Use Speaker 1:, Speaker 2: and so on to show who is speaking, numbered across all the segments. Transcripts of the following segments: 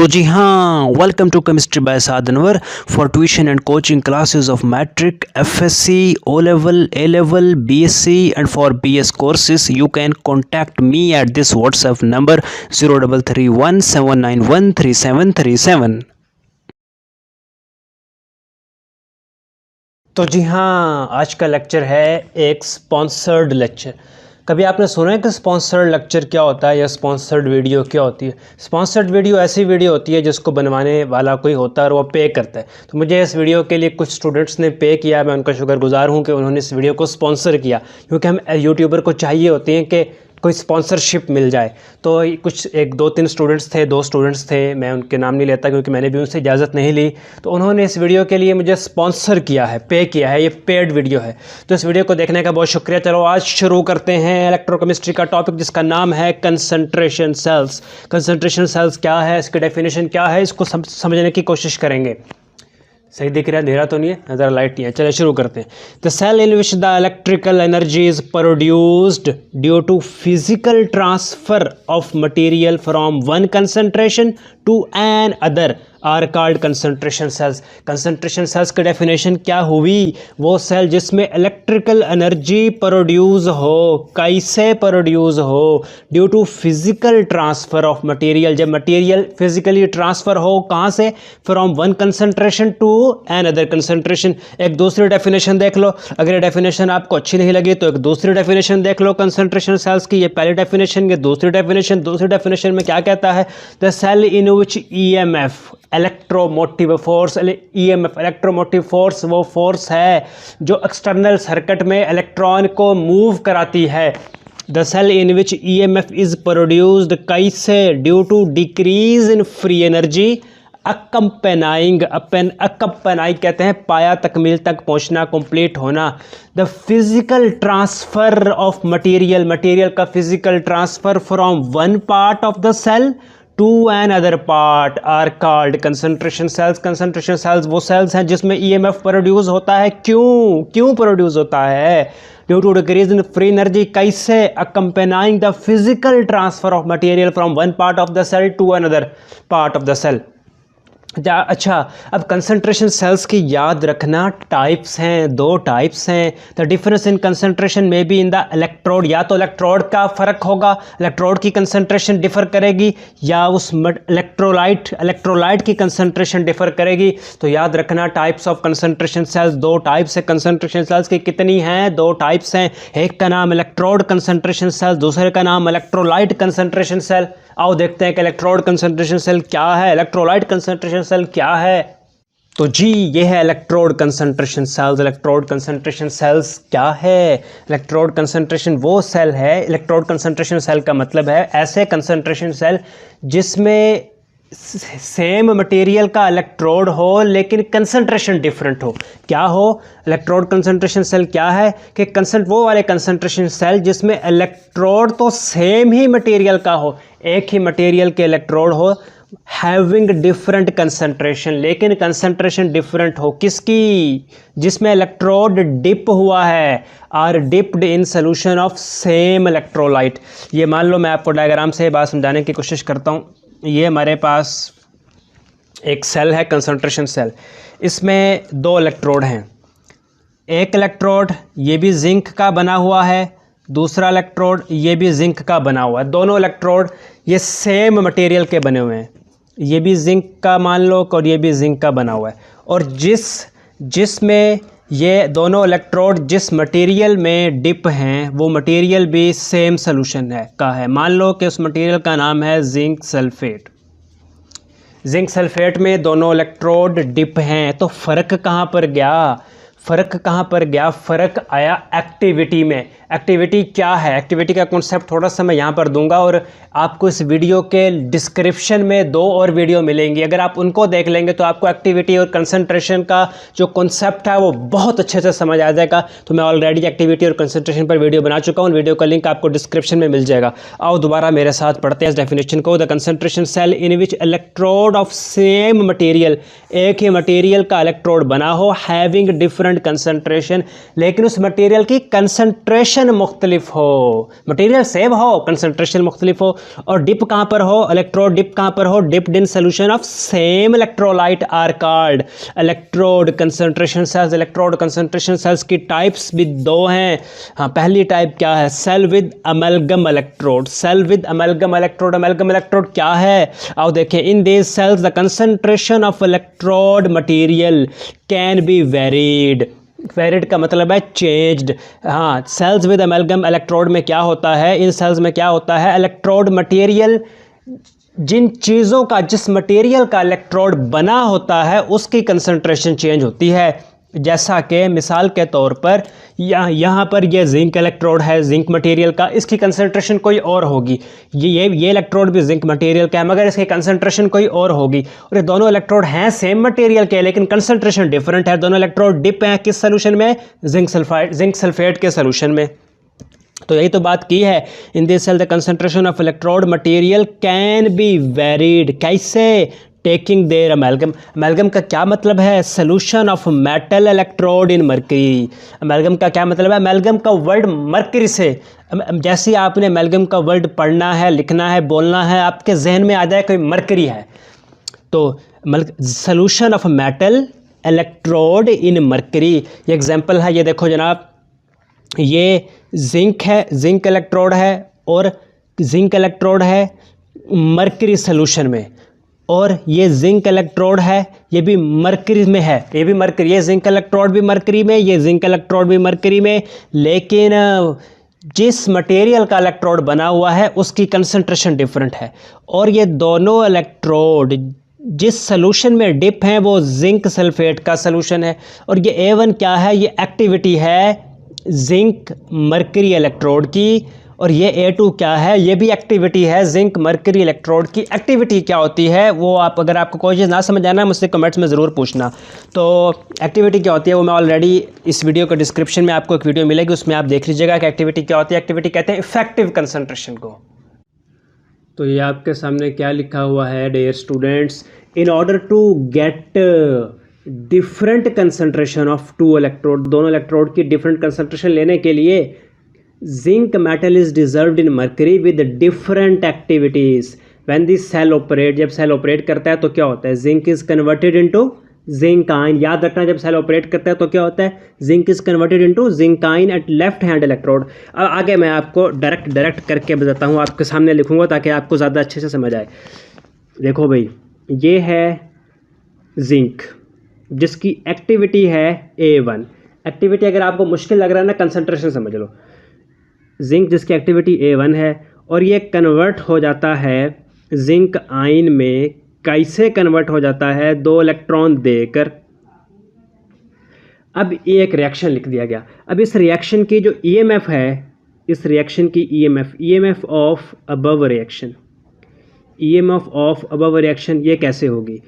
Speaker 1: तो जी हाँ, welcome to chemistry by Saad Anwar for tuition and coaching classes of matric, FSc, O level, A level, BSc and for BS courses. You can contact me at this WhatsApp number 033179133737. तो जी हाँ, आज का lecture है एक स्पॉन्सर्ड लेक्चर। कभी आपने सुना है कि स्पॉन्सर्ड लेक्चर क्या होता है या स्पॉन्सर्ड वीडियो क्या होती है? स्पॉन्सर्ड वीडियो ऐसी वीडियो होती है जिसको बनवाने वाला कोई होता है और वो पे करता है। तो मुझे इस वीडियो के लिए कुछ स्टूडेंट्स ने पे किया, मैं उनका शुक्रगुजार हूँ कि उन्होंने इस वीडियो को स्पॉन्सर किया, क्योंकि हम यूट्यूबर को चाहिए होती हैं कि कोई स्पॉन्सरशिप मिल जाए। तो कुछ एक दो स्टूडेंट्स थे, मैं उनके नाम नहीं लेता क्योंकि मैंने भी उनसे इजाज़त नहीं ली, तो उन्होंने इस वीडियो के लिए मुझे स्पॉन्सर किया है, पे किया है, ये पेड वीडियो है। तो इस वीडियो को देखने का बहुत शुक्रिया। चलो आज शुरू करते हैं इलेक्ट्रोकेमिस्ट्री का टॉपिक, जिसका नाम है कंसंट्रेशन सेल्स। कंसंट्रेशन सेल्स क्या है, इसकी डेफिनेशन क्या है, इसको समझने की कोशिश करेंगे। सही दिख रहा है, अंधेरा तो नहीं है, ज़रा लाइट नहीं है। चलिए शुरू करते हैं। The cell in which the electrical energy is produced due to physical transfer of material from one concentration to another are called concentration cells. Concentration cells की डेफिनेशन क्या हुई? वो सेल जिसमें इलेक्ट्रिकल एनर्जी प्रोड्यूस हो, कैसे produce हो? Due to physical transfer of material, जब material physically transfer हो, कहाँ से? From one concentration to another concentration. एक दूसरी डेफिनेशन देख लो, अगर ये डेफिनेशन आपको अच्छी नहीं लगी तो एक दूसरी डेफिनेशन देख लो कंसंट्रेशन सेल्स की। ये पहली डेफिनेशन, ये दूसरी डेफिनेशन में क्या कहता है? The cell in which EMF, electromotive force, EMF electromotive force वो फोर्स है जो एक्सटर्नल सर्किट में इलेक्ट्रॉन को मूव कराती है। The cell in which EMF is produced कैसे? Due to decrease in free energy accompanying कहते हैं पाया तकमील तक पहुंचना, कंप्लीट होना। The physical transfer of material का physical transfer from one part of the cell to another part are called concentration cells. Concentration sales वो sales हैं जिसमें ईएमएफ प्रोड्यूस होता है। क्यों प्रोड्यूस होता है? Due to decrease in free energy कैसे? Accompanying the physical transfer of material from one part of the cell to another part of the cell. अच्छा, अब कंसंट्रेशन सेल्स की याद रखना, टाइप्स हैं, दो टाइप्स हैं। द डिफरेंस इन कंसंट्रेशन में भी इन द इलेक्ट्रोड, या तो इलेक्ट्रोड का फ़र्क होगा, इलेक्ट्रोड की कंसंट्रेशन डिफ़र करेगी, या उस इलेक्ट्रोलाइट की कंसंट्रेशन डिफ़र करेगी। तो याद रखना टाइप्स ऑफ कंसंट्रेशन सेल्स, दो टाइप्स है कंसंट्रेशन सेल्स की। कितनी हैं? दो टाइप्स हैं। एक का नाम इलेक्ट्रोड कंसंट्रेशन सेल, दूसरे का नाम इलेक्ट्रोलाइट कंसंट्रेशन सेल। आओ देखते हैं कि इलेक्ट्रोड कंसंट्रेशन सेल क्या है, इलेक्ट्रोलाइट कंसंट्रेशन सेल क्या है। तो जी ये है electrode concentration cells. Electrode concentration cells क्या है? इलेक्ट्रोड कंसंट्रेशन वो सेल है, इलेक्ट्रोड कंसंट्रेशन सेल का मतलब है ऐसे कंसंट्रेशन सेल जिसमें सेम मटेरियल का इलेक्ट्रोड हो लेकिन कंसंट्रेशन डिफरेंट हो। क्या हो? इलेक्ट्रोड कंसंट्रेशन सेल क्या है कि वो वाले कंसंट्रेशन सेल जिसमें इलेक्ट्रोड तो सेम ही मटेरियल का हो, एक ही मटेरियल के इलेक्ट्रोड हो, हैविंग डिफरेंट कंसंट्रेशन, लेकिन कंसंट्रेशन डिफरेंट हो। किसकी? जिसमें इलेक्ट्रोड डिप हुआ है, are dipped in solution of same electrolyte. ये मान लो, मैं आपको डायग्राम से बात समझाने की कोशिश करता हूँ। ये हमारे पास एक सेल है, कंसंट्रेशन सेल। इसमें दो इलेक्ट्रोड हैं। एक इलेक्ट्रोड ये भी जिंक का बना हुआ है, दूसरा इलेक्ट्रोड ये भी जिंक का बना हुआ है। दोनों इलेक्ट्रोड ये सेम मटेरियल के बने हुए हैं। ये भी जिंक का मान लो और ये भी जिंक का बना हुआ है। और जिसमें ये दोनों इलेक्ट्रोड जिस मटेरियल में डिप हैं वो मटेरियल भी सेम सोल्यूशन का है। मान लो कि उस मटेरियल का नाम है जिंक सल्फेट। जिंक सल्फेट में दोनों इलेक्ट्रोड डिप हैं। तो फ़र्क कहाँ पर गया? फ़र्क आया एक्टिविटी में। एक्टिविटी क्या है? एक्टिविटी का कॉन्सेप्ट थोड़ा सा मैं यहाँ पर दूंगा और आपको इस वीडियो के डिस्क्रिप्शन में दो और वीडियो मिलेंगी। अगर आप उनको देख लेंगे तो आपको एक्टिविटी और कंसंट्रेशन का जो कॉन्सेप्ट है वो बहुत अच्छे से समझ आ जाएगा। तो मैं ऑलरेडी एक्टिविटी और कंसंट्रेशन पर वीडियो बना चुका हूँ, वीडियो का लिंक आपको डिस्क्रिप्शन में मिल जाएगा। आओ दोबारा मेरे साथ पढ़ते हैं इस डेफिनेशन को। The concentration cell in which electrode of same material, एक ही मटेरियल का इलेक्ट्रोड बना हो, हैविंग डिफरेंट डिफरेंट कंसंट्रेशन, लेकिन उस मटेरियल की कंसंट्रेशन मुख्तलिफ हो, मटेरियल सेम हो, कंसंट्रेशन मुख्तलिफ हो। और डिप कहाँ पर हो, इलेक्ट्रोड डिप कहाँ पर हो, dipped in solution of same electrolyte are called electrode concentration cells. Electrode concentration cells की टाइप्स भी दो हैं। हाँ, पहली टाइप क्या है, cell with amalgam electrode. Cell with amalgam electrode, amalgam electrode क्या है, आओ देखें। In this cells the concentration of electrode material can be varied. Varied का मतलब है चेंज्ड। हाँ, सेल्स विद अमेलगम इलेक्ट्रोड में क्या होता है, इन सेल्स में क्या होता है, इलेक्ट्रोड मटेरियल, जिन चीज़ों का, जिस मटेरियल का इलेक्ट्रोड बना होता है उसकी कंसंट्रेशन चेंज होती है। जैसा कि मिसाल के तौर पर यहाँ पर ये जिंक इलेक्ट्रोड है, जिंक मटेरियल का, इसकी कंसंट्रेशन कोई और होगी। ये इलेक्ट्रोड भी जिंक मटेरियल का है मगर इसकी कंसंट्रेशन कोई और होगी। और ये दोनों इलेक्ट्रोड हैं सेम मटेरियल के लेकिन कंसंट्रेशन डिफरेंट है। दोनों इलेक्ट्रोड डिप हैं किस सोल्यूशन में, जिंक सल्फेट के सोल्यूशन में। तो यही तो बात की है। In this cell the concentration of electrode material can be varied. कैसे, टेकिंग देयर अमेलगम। अमेलगम का क्या मतलब है, solution of metal electrode in mercury. Amalgam का क्या मतलब है, अमेलगम का वर्ड मर्करी से, जैसे ही आपने अमेलगम का वर्ड पढ़ना है, लिखना है, बोलना है, आपके जहन में आ जाए कोई मर्करी है, तो solution of metal electrode in mercury. ये एग्जांपल है, ये देखो जनाब, ये जिंक है, जिंक इलेक्ट्रोड है और जिंक इलेक्ट्रोड है मर्करी सोल्यूशन में, और ये जिंक इलेक्ट्रोड है, ये भी मर्करी में है, ये भी मर्करी, ये जिंक इलेक्ट्रोड भी मर्करी में, ये जिंक इलेक्ट्रोड भी मर्करी में, लेकिन जिस मटेरियल का इलेक्ट्रोड बना हुआ है उसकी कंसंट्रेशन डिफरेंट है। और ये दोनों इलेक्ट्रोड जिस सोल्यूशन में डिप हैं वो जिंक सल्फेट का सोल्यूशन है। और ये A1 क्या है, ये एक्टिविटी है जिंक मर्करी इलेक्ट्रोड की, और ये A2 क्या है, ये भी एक्टिविटी है जिंक मर्करी इलेक्ट्रोड की। एक्टिविटी क्या होती है वो आप, अगर आपको कोई चीज़ ना समझ आना मुझसे कमेंट्स में ज़रूर पूछना। तो एक्टिविटी क्या होती है वो मैं ऑलरेडी इस वीडियो के डिस्क्रिप्शन में आपको एक वीडियो मिलेगी, उसमें आप देख लीजिएगा कि एक्टिविटी क्या होती है। एक्टिविटी कहते हैं इफेक्टिव कंसंट्रेशन को। तो ये आपके सामने क्या लिखा हुआ है, dear students, in order to get different concentration of two electrode, दोनों इलेक्ट्रोड की डिफरेंट कंसंट्रेशन लेने के लिए zinc metal is deserved in mercury with different activities. When this cell operate, जब सेल ऑपरेट करता है तो क्या होता है, zinc is converted into zinc ion. याद रखना, जब सेल ऑपरेट करता है तो क्या होता है, zinc is converted into zinc ion at left hand electrode. अब आगे मैं आपको डायरेक्ट करके बताता हूँ, आपके सामने लिखूंगा ताकि आपको ज़्यादा अच्छे से समझ आए। देखो भाई, ये है जिंक जिसकी एक्टिविटी है A1। एक्टिविटी अगर आपको मुश्किल लग रहा है ना, कंसंट्रेशन समझ लो। जिंक जिसकी एक्टिविटी A1 है और ये कन्वर्ट हो जाता है जिंक आयन में। कैसे कन्वर्ट हो जाता है, 2 इलेक्ट्रॉन देकर। अब ये एक रिएक्शन लिख दिया गया। अब इस रिएक्शन की जो EMF है, इस रिएक्शन की EMF of above reaction, EMF of above reaction ये कैसे होगी,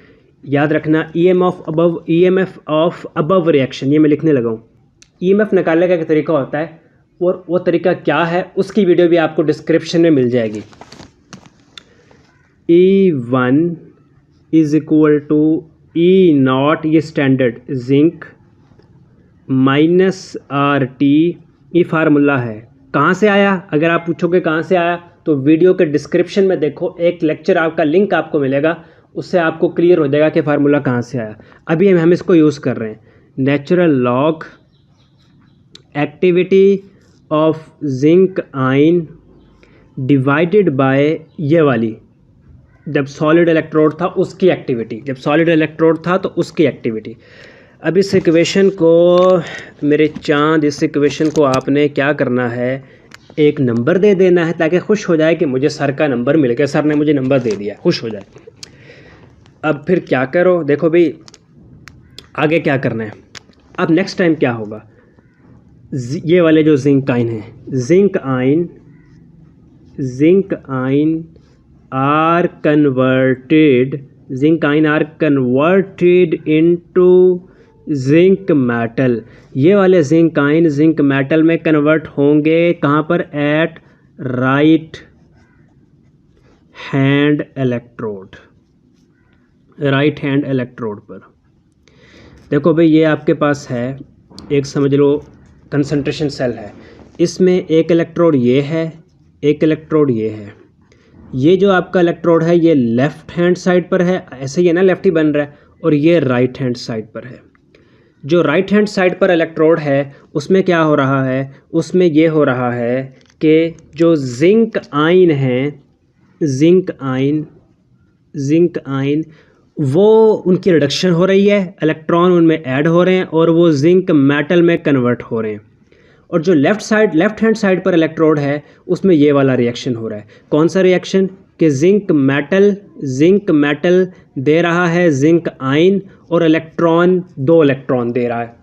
Speaker 1: याद रखना, EMF ऑफ अबव रिएक्शन, ये मैं लिखने लगा हूँ। EMF निकालने का एक तरीका होता है, और वो तरीका क्या है उसकी वीडियो भी आपको डिस्क्रिप्शन में मिल जाएगी। E1 is equal to E0, ये स्टैंडर्ड जिंक माइनस RT, ये फार्मूला है। कहाँ से आया, अगर आप पूछोगे कहाँ से आया तो वीडियो के डिस्क्रिप्शन में देखो, एक लेक्चर आपका लिंक आपको मिलेगा, उससे आपको क्लियर हो जाएगा कि फार्मूला कहाँ से आया। अभी हम इसको यूज़ कर रहे हैं। Natural log activity of zinc ion divided bye ये वाली, जब सॉलिड इलेक्ट्रोड था उसकी एक्टिविटी, जब सॉलिड इलेक्ट्रोड था तो उसकी एक्टिविटी। अब इस इक्वेशन को मेरे चांद, इस इक्वेशन को आपने क्या करना है, एक नंबर दे देना है ताकि खुश हो जाए कि मुझे सर का नंबर मिल गया, सर ने मुझे नंबर दे दिया, खुश हो जाए। अब फिर क्या करो, देखो भाई आगे क्या करना है। अब नेक्स्ट टाइम क्या होगा, ये वाले जो जिंक आयन है, zinc ion are converted, zinc ion are converted into zinc metal. ये वाले जिंक आयन जिंक मेटल में कन्वर्ट होंगे कहाँ पर, at right hand electrode, right hand electrode पर। देखो भाई ये आपके पास है एक समझ लो कंसंट्रेशन सेल है, इसमें एक इलेक्ट्रोड ये है, एक इलेक्ट्रोड ये है। ये जो आपका इलेक्ट्रोड है ये लेफ़्ट हैंड साइड पर है, ऐसे ही है ना, लेफ्ट ही बन रहा है, और ये राइट हैंड साइड पर है। जो राइट हैंड साइड पर इलेक्ट्रोड है उसमें क्या हो रहा है, उसमें ये हो रहा है कि जो जिंक आयन है, जिंक आयन वो उनकी रिडक्शन हो रही है, इलेक्ट्रॉन उनमें ऐड हो रहे हैं और वो जिंक मेटल में कन्वर्ट हो रहे हैं। और जो लेफ़्ट हैंड साइड पर इलेक्ट्रोड है उसमें ये वाला रिएक्शन हो रहा है। कौन सा रिएक्शन? कि जिंक मेटल दे रहा है जिंक आयन और दो इलेक्ट्रॉन दे रहा है,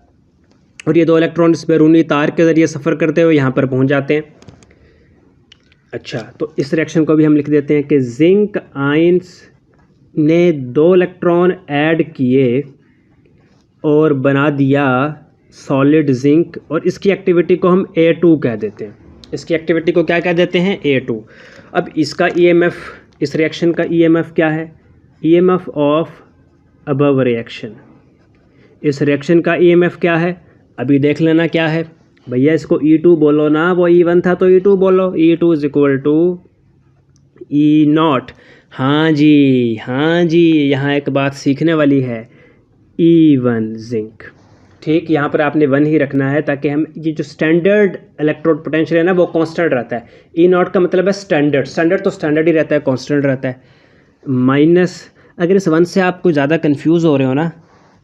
Speaker 1: और ये दो इलेक्ट्रॉन इस बैरूनी तार के ज़रिए सफ़र करते हुए यहाँ पर पहुँच जाते हैं। अच्छा, तो इस रिएक्शन को भी हम लिख देते हैं कि जिंक आयंस ने दो इलेक्ट्रॉन ऐड किए और बना दिया सॉलिड जिंक, और इसकी एक्टिविटी को हम A2 कह देते हैं। इसकी एक्टिविटी को क्या कह देते हैं? A2। अब इसका EMF, इस रिएक्शन का EMF क्या है? EMF of above reaction. इस रिएक्शन का EMF क्या है? अभी देख लेना क्या है भैया, इसको E2 बोलो ना, वो E1 था तो E2 बोलो। E2 is equal to E0। हाँ जी, यहाँ एक बात सीखने वाली है, E1 जिंक। ठीक, यहाँ पर आपने 1 ही रखना है ताकि हम ये जो स्टैंडर्ड इलेक्ट्रोड पोटेंशियल है ना वो कांस्टेंट रहता है। E0 का मतलब है स्टैंडर्ड तो स्टैंडर्ड ही रहता है, कांस्टेंट रहता है। माइनस, अगर इस 1 से आप कुछ ज़्यादा कंफ्यूज हो रहे हो ना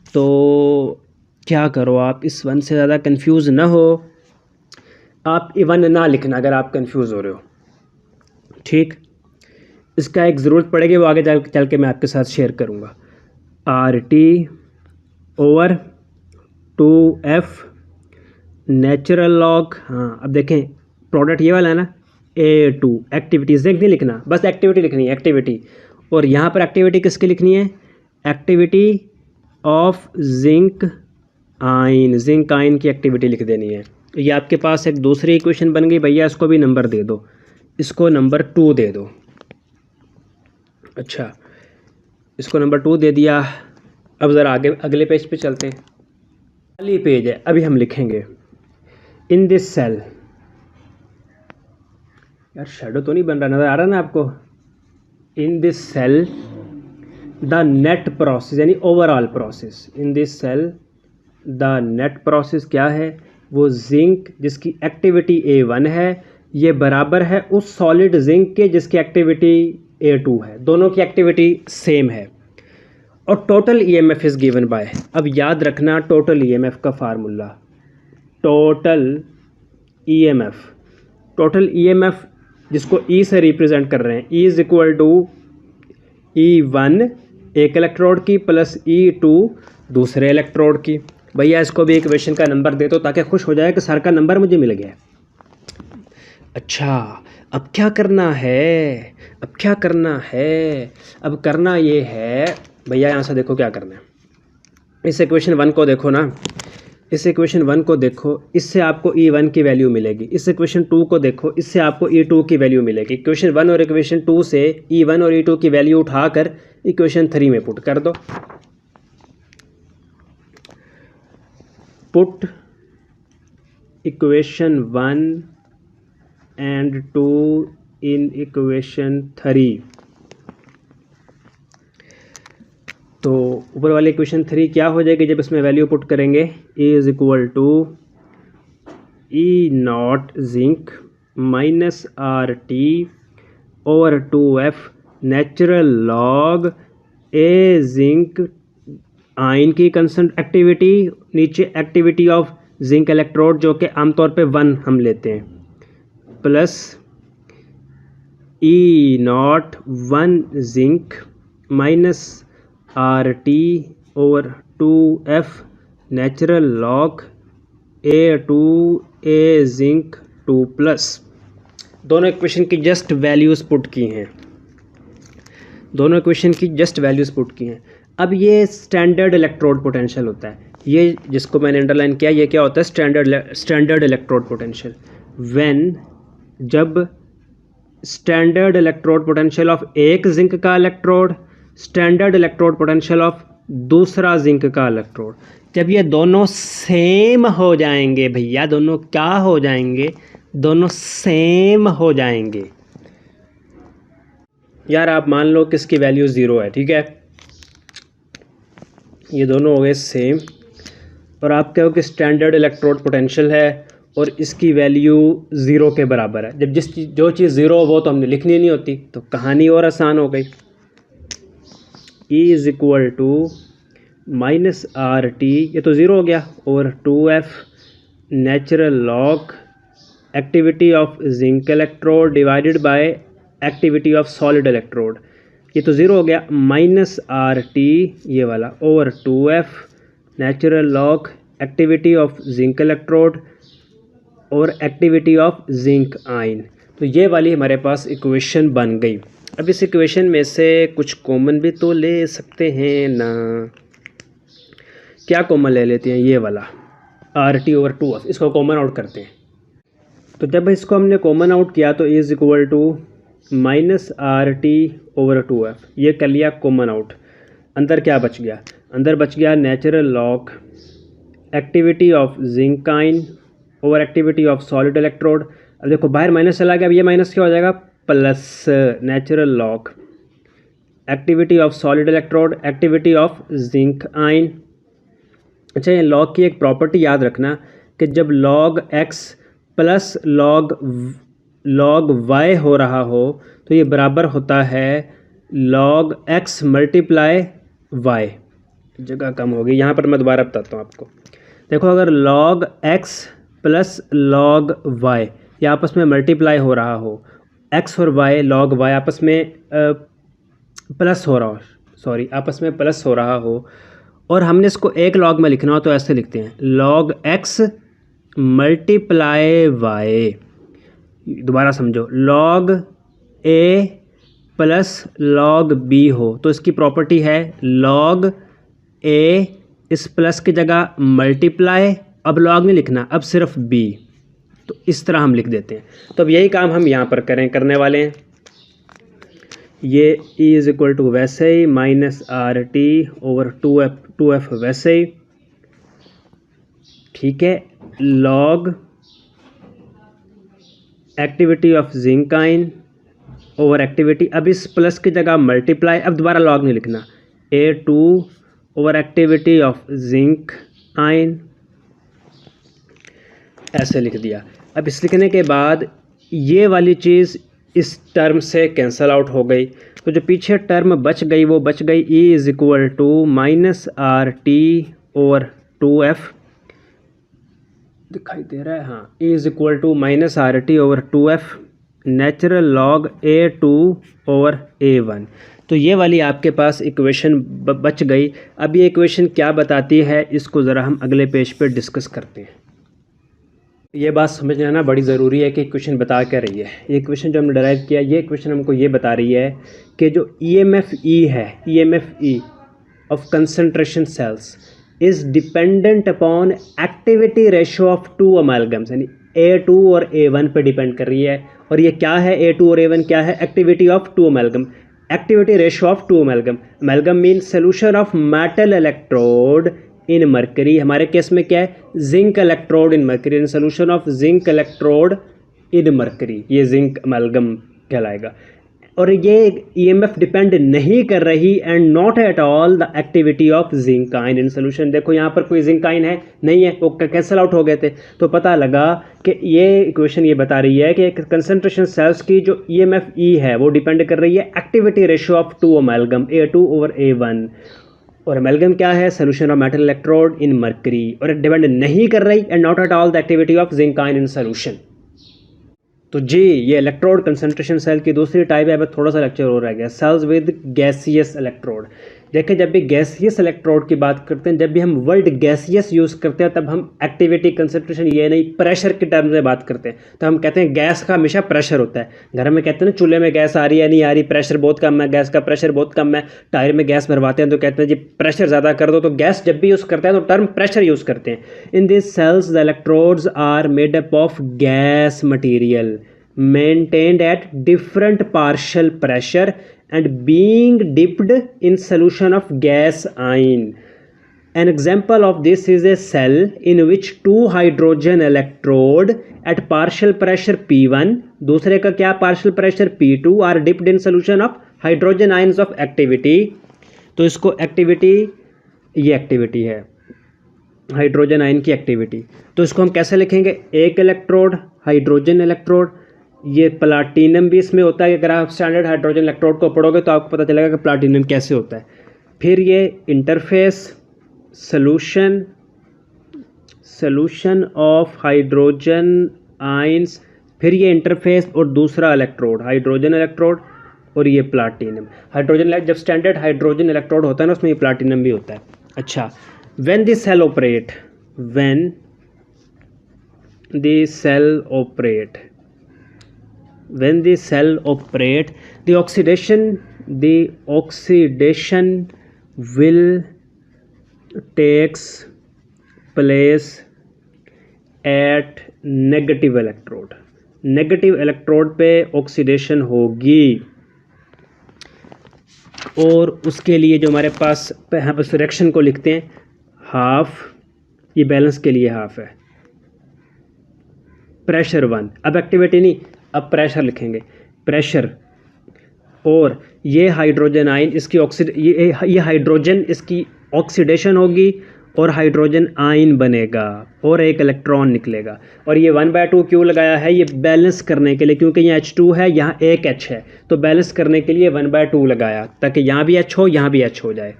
Speaker 1: तो क्या करो, आप इस 1 से ज़्यादा कंफ्यूज ना हो, आप E1 ना लिखना अगर आप कंफ्यूज हो रहे हो। ठीक, इसका एक ज़रूरत पड़ेगी, वो आगे चल के मैं आपके साथ शेयर करूँगा। RT over 2F natural log. हाँ, अब देखें प्रोडक्ट ये वाला है ना, A2 एक्टिविटी, जिंक नहीं लिखना, बस एक्टिविटी लिखनी है, एक्टिविटी। और यहाँ पर एक्टिविटी किसकी लिखनी है? एक्टिविटी ऑफ जिंक आयन की एक्टिविटी लिख देनी है। ये आपके पास एक दूसरी इक्वेशन बन गई भैया, इसको भी नंबर दे दो, इसको नंबर 2 दे दो। अच्छा, इसको नंबर 2 दे दिया। अब ज़रा आगे अगले पेज पे चलते हैं। खाली पेज है, अभी हम लिखेंगे इन दिस सेल। यार शेडो तो नहीं बन रहा, नज़र आ रहा ना आपको? In this cell the net process यानी overall process, in this cell the net process क्या है? वो जिंक जिसकी एक्टिविटी A1 है, ये बराबर है उस सॉलिड जिंक के जिसकी एक्टिविटी A2 है, दोनों की एक्टिविटी सेम है। और total EMF is given by, अब याद रखना टोटल EMF का फार्मूला, टोटल EMF जिसको E से रिप्रेजेंट कर रहे हैं, E is equal to E1 एक इलेक्ट्रोड की प्लस E2 दूसरे इलेक्ट्रोड की। भैया इसको भी इक्वेशन का नंबर दे दो ताकि खुश हो जाए कि सर का नंबर मुझे मिल गया। अच्छा, अब क्या करना है? अब करना ये है भैया, यहाँ से देखो क्या करना है। इस इक्वेशन 1 को देखो ना, इस इक्वेशन 1 को देखो, इससे आपको E1 की वैल्यू मिलेगी। इस इक्वेशन 2 को देखो, इससे आपको E2 की वैल्यू मिलेगी। इक्वेशन 1 और इक्वेशन 2 से E1 और E2 की वैल्यू उठाकर इक्वेशन 3 में पुट कर दो। Put equation 1 and 2 in equation 3। तो ऊपर वाली इक्वेशन 3 क्या हो जाएगी जब इसमें वैल्यू पुट करेंगे? E is equal to E0 zinc minus RT over 2F natural log A zinc ion की कंस्टेंट एक्टिविटी, नीचे एक्टिविटी ऑफ जिंक इलेक्ट्रोड जो कि आमतौर पे 1 हम लेते हैं, plus E0 1 zinc minus RT over 2F natural log A2 A zinc 2 plus. दोनों इक्वेशन की जस्ट वैल्यूज़ पुट की हैं, अब ये स्टैंडर्ड इलेक्ट्रोड पोटेंशियल होता है, ये जिसको मैंने अंडरलाइन किया, ये क्या होता है? Standard electrode potential. व्हेन, जब स्टैंडर्ड इलेक्ट्रोड पोटेंशियल ऑफ एक जिंक का electrode standard electrode potential of दूसरा जिंक का इलेक्ट्रोड। जब ये दोनों सेम हो जाएंगे भैया, दोनों क्या हो जाएंगे, दोनों सेम हो जाएंगे। यार आप मान लो कि इसकी वैल्यू 0 है, ठीक है, ये दोनों हो गए सेम, और आप कहो कि स्टैंडर्ड इलेक्ट्रोड पोटेंशियल है और इसकी वैल्यू 0 के बराबर है। जब जो चीज़ 0 हो वो तो हमने लिखनी नहीं होती, तो कहानी और आसान हो गई। E is equal to minus R T, ये तो 0 हो गया, और 2F natural log activity of zinc electrode divided by activity of solid electrode, ये तो 0 हो गया, माइनस आर टी ये वाला, over 2F natural log activity of zinc electrode और एक्टिविटी ऑफ जिंक आयन। तो ये वाली हमारे पास इक्वेशन बन गई। अब इस इक्वेशन में से कुछ कॉमन भी तो ले सकते हैं ना, क्या कॉमन ले लेते हैं, ये वाला आर टी ओवर 2F, इसको कॉमन आउट करते हैं। तो जब इसको हमने कॉमन आउट किया तो is equal to minus R T over 2F, ये कर लिया कॉमन आउट। अंदर क्या बच गया, अंदर बच गया natural log activity of zinc ion over activity of solid electrode. अब देखो बाहर माइनस चला गया, अब ये माइनस क्या हो जाएगा, plus natural log activity of solid electrode activity of zinc ion. अच्छा, ये लॉग की एक प्रॉपर्टी याद रखना कि जब log X plus log Y हो रहा हो तो ये बराबर होता है लॉग एक्स मल्टीप्लाई वाई। जगह कम होगी, यहाँ पर मैं दोबारा बताता हूँ आपको। देखो अगर log X plus log Y ये आपस में मल्टीप्लाई हो रहा हो, एक्स और वाई लॉग वाई आपस में प्लस हो रहा हो, सॉरी आपस में प्लस हो रहा हो, और हमने इसको एक लॉग में लिखना हो तो ऐसे लिखते हैं लॉग एक्स मल्टीप्लाई वाई। दोबारा समझो, log A plus log B हो तो इसकी प्रॉपर्टी है लॉग ए इस प्लस की जगह मल्टीप्लाई, अब लॉग नहीं लिखना, अब सिर्फ बी, तो इस तरह हम लिख देते हैं। तो अब यही काम हम यहाँ पर करने वाले हैं। ये E इज़ इक्वल टू वैसे ही minus R T over 2F वैसे ही, ठीक है, log activity of zinc ion over activity, अब इस प्लस की जगह मल्टीप्लाई, अब दोबारा लॉग नहीं लिखना, A2 over activity of zinc ion, ऐसे लिख दिया। अब इस लिखने के बाद ये वाली चीज़ इस टर्म से कैंसिल आउट हो गई, तो जो पीछे टर्म बच गई वो बच गई E is equal to minus R T over 2F, दिखाई दे रहा है, हाँ, E is equal to minus R T over 2F natural log A2 over A1। तो ये वाली आपके पास इक्वेशन बच गई। अब ये इक्वेशन क्या बताती है इसको ज़रा हम अगले पेज पे डिस्कस करते हैं। ये बात समझ लेना बड़ी ज़रूरी है कि इक्वेशन बता क्या रही है। ये इक्वेशन जो हमने डराइव किया, ये इक्वेशन हमको ये बता रही है कि जो EMF E है, EMF E of concentration cells is dependent upon activity ratio of two amalgams, यानी A2 और A1 पे डिपेंड कर रही है। और ये क्या है, A2 और A1 क्या है, activity of two amalgam, activity ratio of two amalgam. Amalgam mean solution of metal electrode in mercury, हमारे केस में क्या है, zinc electrode in mercury, in solution of zinc electrode in mercury, ये zinc amalgam कहलाएगा। और ये EMF depend नहीं कर रही and not at all the activity of zinc ion in solution. देखो यहाँ पर कोई जिंक आयन है नहीं है, वो कैंसिल आउट हो गए थे, तो पता लगा कि ये इक्वेशन ये बता रही है कि कंसंट्रेशन सेल्स की जो EMF E है वो डिपेंड कर रही है activity ratio of two amalgam A2 over A1। और अमेलगम क्या है, solution of metal electrode in mercury, और डिपेंड नहीं कर रही and not at all the activity of zinc ion in solution. तो जी ये इलेक्ट्रोड कंसंट्रेशन सेल की दूसरी टाइप है। अब थोड़ा सा लेक्चर हो रह गया, सेल्स विद गैसियस इलेक्ट्रोड। देखें जब भी गैसियस इलेक्ट्रोड की बात करते हैं, जब भी हम वर्ड गैसियस यूज़ करते हैं तब हम एक्टिविटी कंसंट्रेशन ये नहीं प्रेशर के टर्म में बात करते हैं। तो हम कहते हैं गैस का हमेशा प्रेशर होता है। घर में कहते हैं ना चूल्हे में गैस आ रही है नहीं आ रही, प्रेशर बहुत कम है, गैस का प्रेशर बहुत कम है। टायर में गैस भरवाते हैं तो कहते हैं जी प्रेशर ज़्यादा कर दो। तो गैस जब भी यूज़ करते हैं तो टर्म प्रेशर यूज़ करते हैं। In this cells the electrodes are made up of gas material maintained at different partial pressure and being dipped in solution of gas ion. An example of this is a cell in which two hydrogen electrode at partial pressure P1, दूसरे का क्या partial pressure P2 are dipped in solution of hydrogen ions of activity. तो इसको activity, ये activity है hydrogen ion की activity, तो इसको हम कैसे लिखेंगे? एक इलेक्ट्रोड हाइड्रोजन इलेक्ट्रोड, ये प्लाटिनम भी इसमें होता है। अगर आप स्टैंडर्ड हाइड्रोजन इलेक्ट्रोड को पढ़ोगे तो आपको पता चलेगा कि प्लाटिनम कैसे होता है। फिर ये interface solution of hydrogen ions, फिर ये इंटरफेस और दूसरा इलेक्ट्रोड हाइड्रोजन इलेक्ट्रोड और ये प्लाटिनम। हाइड्रोजन जब स्टैंडर्ड हाइड्रोजन इलेक्ट्रोड होता है ना उसमें ये प्लाटिनम भी होता है। अच्छा, when the cell operate the oxidation will takes place at negative electrode पे ऑक्सीडेशन होगी, और उसके लिए जो हमारे पास हम उस रिएक्शन को लिखते हैं हाफ, ये बैलेंस के लिए हाफ है, प्रेशर 1। अब एक्टिविटी नहीं, अब प्रेशर लिखेंगे, प्रेशर, और ये हाइड्रोजन आयन इसकी ये हाइड्रोजन इसकी ऑक्सीडेशन होगी और हाइड्रोजन आयन बनेगा और एक इलेक्ट्रॉन निकलेगा। और ये 1/2 क्यों लगाया है? ये बैलेंस करने के लिए, क्योंकि यहाँ H2 है, यहाँ एक H है, तो बैलेंस करने के लिए 1/2 लगाया ताकि यहाँ भी H हो यहाँ भी H हो जाए।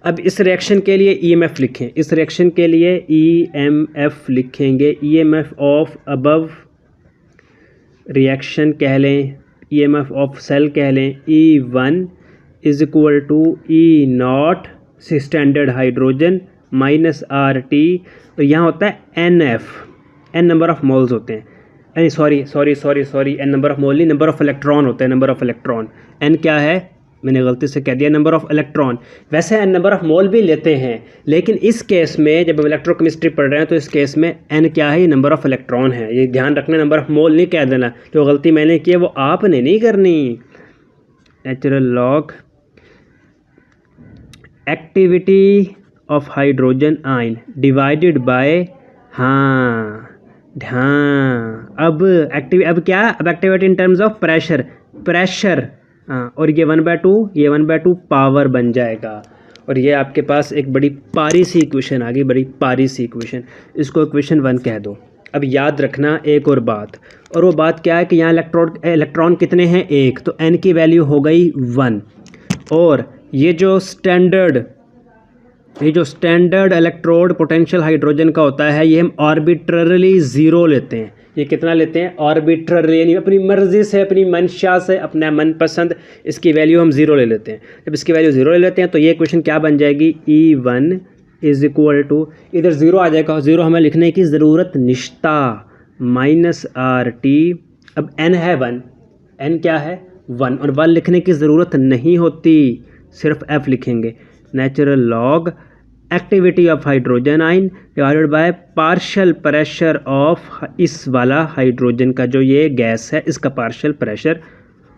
Speaker 1: अब इस रिएक्शन के लिए EMF लिखें, इस रिएक्शन के लिए EMF लिखेंगे, EMF ऑफ अबव रिएक्शन कह लें, EMF ऑफ सेल कह लें, E1 is equal to E0 standard hydrogen minus RT, और यहाँ होता है NF, N number of moles होते हैं, sorry N number of mole नहीं, नंबर ऑफ इलेक्ट्रॉन होता है, नंबर ऑफ इलेक्ट्रॉन। N क्या है? मैंने गलती से कह दिया नंबर ऑफ इलेक्ट्रॉन। वैसे N नंबर ऑफ मोल भी लेते हैं, लेकिन इस केस में जब हम इलेक्ट्रोकेमिस्ट्री पढ़ रहे हैं तो इस केस में N क्या है? ये नंबर ऑफ इलेक्ट्रॉन है, ये ध्यान रखना, नंबर ऑफ मोल नहीं कह देना। जो गलती मैंने की है वो आपने नहीं करनी। Natural log activity of hydrogen ion divided by, अब activity in terms of pressure, और ये 1/2 पावर बन जाएगा। और ये आपके पास एक बड़ी पारी सी इक्वेशन आ गई, बड़ी पारी सी इक्वेशन, इसको इक्वेशन 1 कह दो। अब याद रखना एक और बात, और वो बात क्या है कि यहाँ इलेक्ट्रॉन कितने हैं? एक, तो N की वैल्यू हो गई 1, और ये जो स्टैंडर्ड इलेक्ट्रोड पोटेंशियल हाइड्रोजन का होता है, ये हम आर्बिट्ररली ज़ीरो लेते हैं। ये कितना लेते हैं? आर्बिट्ररली, यानी अपनी मर्ज़ी से, अपनी मंशा से, अपना मनपसंद इसकी वैल्यू हम ज़ीरो ले लेते हैं। जब इसकी वैल्यू ज़ीरो ले लेते हैं तो ये क्वेश्चन क्या बन जाएगी? E1 इज़ इक्वल टू, इधर ज़ीरो आ जाएगा, ज़ीरो हमें लिखने की ज़रूरत निश्ता, माइनस RT। अब N है 1, N क्या है? 1, और 1 लिखने की ज़रूरत नहीं होती, सिर्फ F लिखेंगे। Natural log activity of hydrogen ion divided by partial pressure of इस वाला हाइड्रोजन का जो ये गैस है इसका पार्शियल प्रेशर,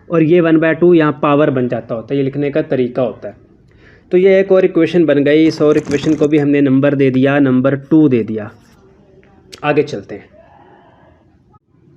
Speaker 1: और ये 1/2 यहाँ पावर बन जाता होता है, ये लिखने का तरीका होता है। तो ये एक और इक्वेशन बन गई, इस और इक्वेशन को भी हमने नंबर दे दिया, नंबर 2 दे दिया। आगे चलते हैं।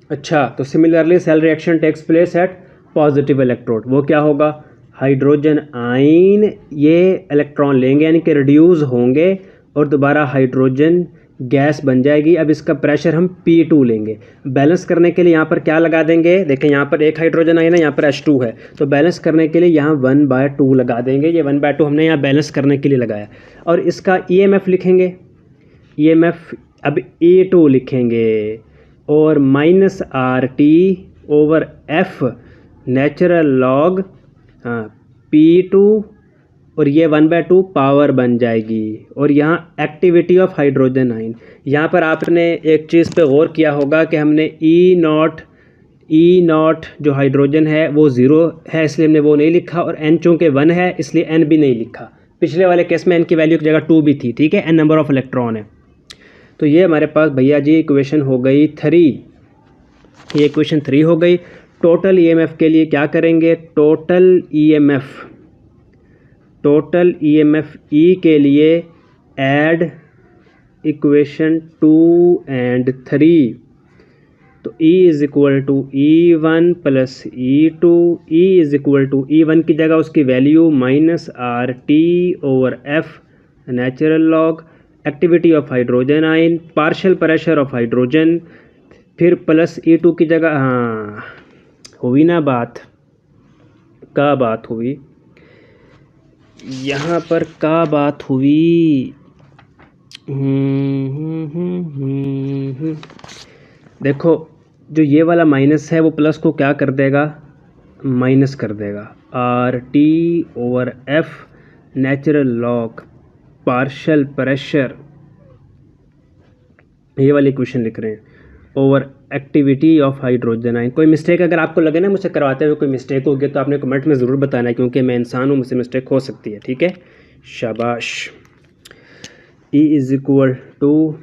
Speaker 1: अच्छा, तो similarly cell reaction takes place at positive electrode, वो क्या होगा? हाइड्रोजन आयन ये इलेक्ट्रॉन लेंगे यानी कि रिड्यूस होंगे और दोबारा हाइड्रोजन गैस बन जाएगी। अब इसका प्रेशर हम P2 लेंगे। बैलेंस करने के लिए यहाँ पर क्या लगा देंगे? देखें यहाँ पर एक हाइड्रोजन आयन है, यहाँ पर H2 है, तो बैलेंस करने के लिए यहाँ 1/2 लगा देंगे। ये 1/2 हमने यहाँ बैलेंस करने के लिए लगाया, और इसका EMF लिखेंगे, EMF अब E2 लिखेंगे, और minus RT over F natural log P2, और ये 1/2 पावर बन जाएगी। और यहाँ एक्टिविटी ऑफ हाइड्रोजन आयन, यहाँ पर आपने एक चीज़ पे गौर किया होगा कि हमने E0 जो हाइड्रोजन है वो 0 है, इसलिए हमने वो नहीं लिखा, और N चूँकि 1 है इसलिए N भी नहीं लिखा। पिछले वाले केस में N की वैल्यू की जगह 2 भी थी, ठीक है, N नंबर ऑफ इलेक्ट्रॉन है। तो ये हमारे पास भैया जी इक्वेशन हो गई 3, ये इक्वेशन 3 हो गई। टोटल ईएमएफ के लिए क्या करेंगे, टोटल ईएमएफ ई के लिए ऐड इक्वेशन 2 and 3। तो E is equal to E1 plus E2, E is equal to E1 की जगह उसकी वैल्यू -RT/F natural log activity of hydrogen ion, partial pressure of hydrogen, फिर प्लस E2 की जगह, हाँ हुई ना बात, क्या बात हुई यहाँ पर, क्या बात हुई। देखो जो ये वाला माइनस है वो प्लस को क्या कर देगा, माइनस कर देगा। RT/F natural log partial pressure, ये वाली इक्वेशन लिख रहे हैं, over activity of hydrogen ion. कोई मिस्टेक अगर आपको लगे ना मुझसे करवाते हुए कोई मिस्टेक हो गया तो आपने कमेंट में ज़रूर बताना है, क्योंकि मैं इंसान हूँ, मुझसे मिस्टेक हो सकती है, ठीक है, शाबाश। E is equal to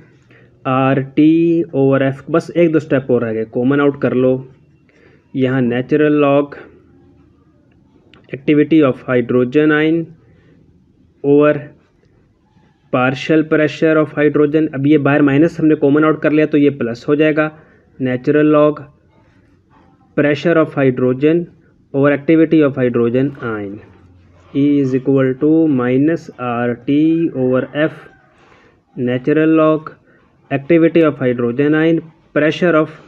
Speaker 1: RT/F, बस एक दो स्टेप और रह गए, कॉमन आउट कर लो। यहाँ natural log activity of hydrogen ion over partial pressure of hydrogen, अब ये बाहर माइनस हमने कॉमन आउट कर लिया तो ये प्लस हो जाएगा, natural log pressure of hydrogen over activity of hydrogen ion. E is equal to -RT/F natural log activity of hydrogen ion pressure of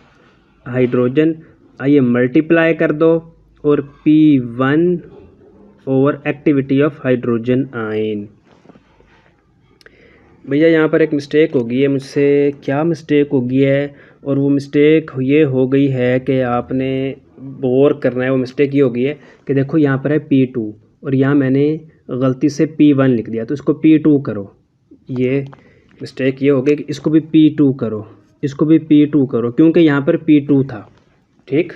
Speaker 1: hydrogen, आइए मल्टीप्लाई कर दो, और P1 over activity of hydrogen ion. भैया यहाँ पर एक mistake हो गई है मुझसे, क्या मिस्टेक हो गई है, और वो मिस्टेक ये हो गई है कि आपने बोर करना है। वो मिस्टेक ये हो गई है कि देखो यहाँ पर है P2 और यहाँ मैंने गलती से P1 लिख दिया, तो इसको P2 करो। ये मिस्टेक ये हो गई कि इसको भी P2 करो, इसको भी P2 करो, क्योंकि यहाँ पर P2 था, ठीक।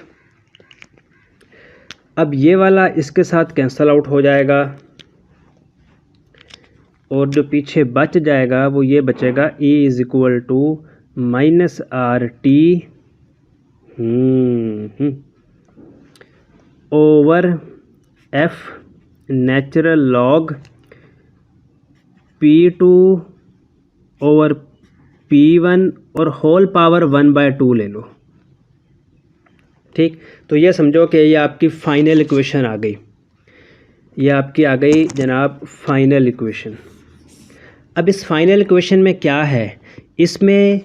Speaker 1: अब ये वाला इसके साथ कैंसल आउट हो जाएगा और जो पीछे बच जाएगा वो ये बचेगा, E is equal to -RT over F natural log P2 over P1 और होल पावर 1/2 ले लो, ठीक। तो ये समझो कि ये आपकी फाइनल इक्वेशन आ गई, ये आपकी आ गई जनाब फाइनल इक्वेशन। अब इस फाइनल इक्वेशन में क्या है, इसमें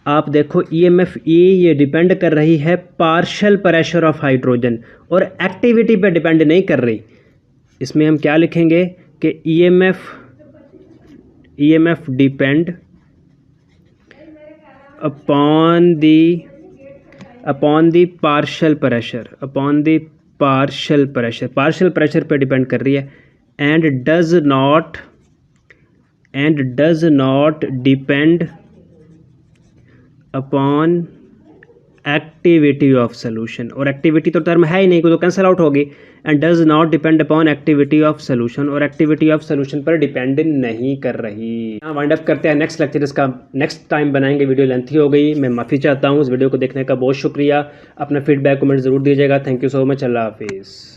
Speaker 1: आप देखो ईएमएफ ई ये डिपेंड कर रही है पार्शियल प्रेशर ऑफ हाइड्रोजन और एक्टिविटी पे डिपेंड नहीं कर रही। इसमें हम क्या लिखेंगे कि EMF depend upon the partial pressure, partial pressure पे डिपेंड कर रही है, and does not depend upon activity of solution. और एक्टिविटी तो टर्म है ही नहीं, तो कैंसिल आउट होगी। And does not depend upon activity of solution, और एक्टिविटी ऑफ सोल्यूशन पर डिपेंड नहीं कर रही। यहाँ वाइंड अप करते हैं नेक्स्ट लेक्चर, इसका नेक्स्ट टाइम बनाएंगे। वीडियो लेंथी हो गई, मैं माफ़ी चाहता हूँ। इस वीडियो को देखने का बहुत शुक्रिया। अपना फीडबैक कमेंट ज़रूर दीजिएगा। Thank you so much. अल्लाह हाफिज़।